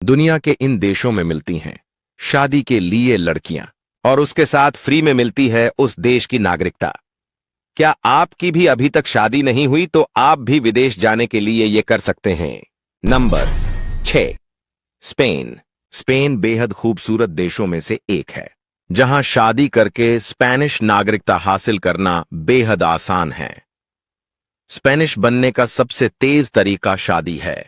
दुनिया के इन देशों में मिलती हैं शादी के लिए लड़कियां, और उसके साथ फ्री में मिलती है उस देश की नागरिकता। क्या आपकी भी अभी तक शादी नहीं हुई तो आप भी विदेश जाने के लिए ये कर सकते हैं। Number 6, Spain. स्पेन बेहद खूबसूरत देशों में से एक है, जहां शादी करके स्पेनिश नागरिकता हासिल करना बेहद आसान है। स्पेनिश बनने का सबसे तेज तरीका शादी है।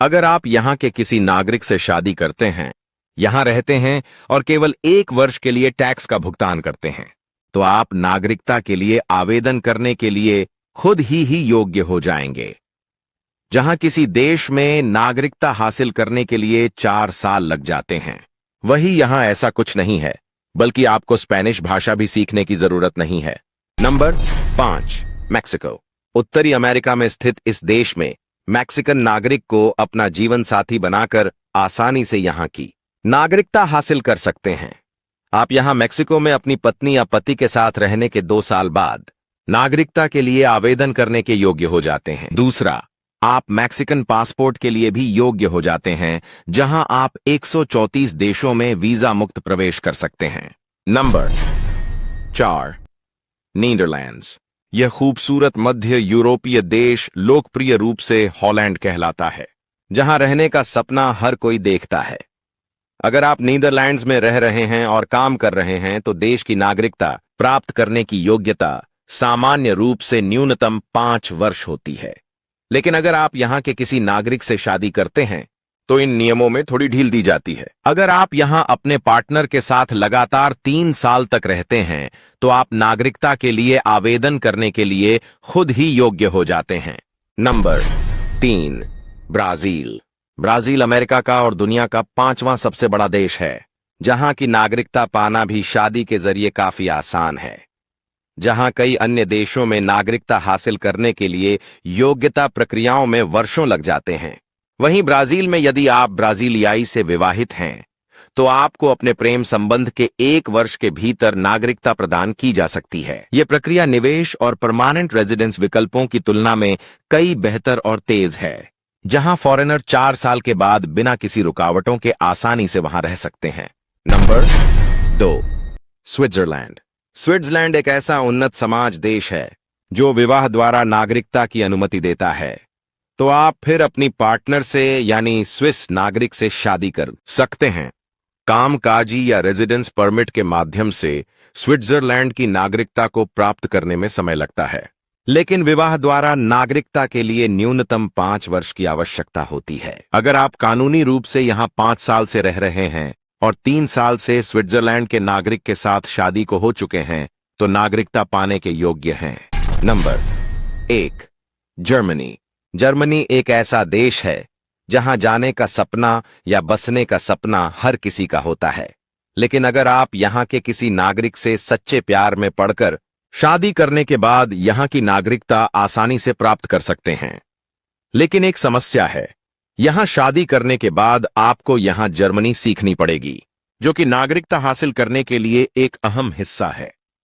अगर आप यहां के किसी नागरिक से शादी करते हैं, यहां रहते हैं और केवल 1 वर्ष के लिए टैक्स का भुगतान करते हैं, तो आप नागरिकता के लिए आवेदन करने के लिए खुद ही योग्य हो जाएंगे। जहां किसी देश में नागरिकता हासिल करने के लिए 4 साल लग जाते हैं, वही यहां ऐसा कुछ नहीं है, बल्कि आपको स्पेनिश भाषा भी सीखने की जरूरत नहीं है। Number 5, Mexico. उत्तरी अमेरिका में स्थित इस देश में मैक्सिकन नागरिक को अपना जीवन साथी बनाकर आसानी से यहां की नागरिकता हासिल कर सकते हैं। आप यहां मैक्सिको में अपनी पत्नी या पति के साथ रहने के 2 साल बाद नागरिकता के लिए आवेदन करने के योग्य हो जाते हैं। दूसरा, आप मैक्सिकन पासपोर्ट के लिए भी योग्य हो जाते हैं, जहां आप 134 देशों में वीजा मुक्त प्रवेश कर सकते हैं। Number 4, Netherlands. यह खूबसूरत मध्य यूरोपीय देश लोकप्रिय रूप से हॉलैंड कहलाता है, जहां रहने का सपना हर कोई देखता है। अगर आप नीदरलैंड्स में रह रहे हैं और काम कर रहे हैं, तो देश की नागरिकता प्राप्त करने की योग्यता सामान्य रूप से न्यूनतम 5 वर्ष होती है। लेकिन अगर आप यहां के किसी नागरिक से शादी करते हैं, तो इन नियमों में थोड़ी ढील दी जाती है। अगर आप यहां अपने पार्टनर के साथ लगातार 3 साल तक रहते हैं, तो आप नागरिकता के लिए आवेदन करने के लिए खुद ही योग्य हो जाते हैं। Number 3, Brazil. ब्राजील अमेरिका का और दुनिया का 5वां सबसे बड़ा देश है, जहां की नागरिकता पाना भी शादी के जरिए काफी आसान है। जहां कई अन्य देशों में नागरिकता हासिल करने के लिए योग्यता प्रक्रियाओं में वर्षों लग जाते हैं, वहीं ब्राजील में यदि आप ब्राजीलियाई से विवाहित हैं, तो आपको अपने प्रेम संबंध के 1 वर्ष के भीतर नागरिकता प्रदान की जा सकती है। यह प्रक्रिया निवेश और परमानेंट रेजिडेंस विकल्पों की तुलना में कई बेहतर और तेज है, जहां फॉरेनर 4 साल के बाद बिना किसी रुकावटों के आसानी से वहां रह सकते हैं। Number 2, Switzerland. स्विट्जरलैंड एक ऐसा उन्नत समाज देश है जो विवाह द्वारा नागरिकता की अनुमति देता है, तो आप फिर अपनी पार्टनर से यानी स्विस नागरिक से शादी कर सकते हैं। कामकाजी या रेजिडेंस परमिट के माध्यम से स्विट्जरलैंड की नागरिकता को प्राप्त करने में समय लगता है, लेकिन विवाह द्वारा नागरिकता के लिए न्यूनतम 5 वर्ष की आवश्यकता होती है। अगर आप कानूनी रूप से यहां 5 साल से रह रहे हैं और 3 साल से स्विट्जरलैंड के नागरिक के साथ शादी को हो चुके हैं, तो नागरिकता पाने के योग्य हैं। Number 1, Germany. जर्मनी एक ऐसा देश है जहां जाने का सपना या बसने का सपना हर किसी का होता है, लेकिन अगर आप यहां के किसी नागरिक से सच्चे प्यार में पड़कर शादी करने के बाद यहां की नागरिकता आसानी से प्राप्त कर सकते हैं। लेकिन एक समस्या है, यहां शादी करने के बाद आपको यहां जर्मनी सीखनी पड़ेगी, जो कि नागरिकता हासिल करने के लिए एक अहम हिस्सा है।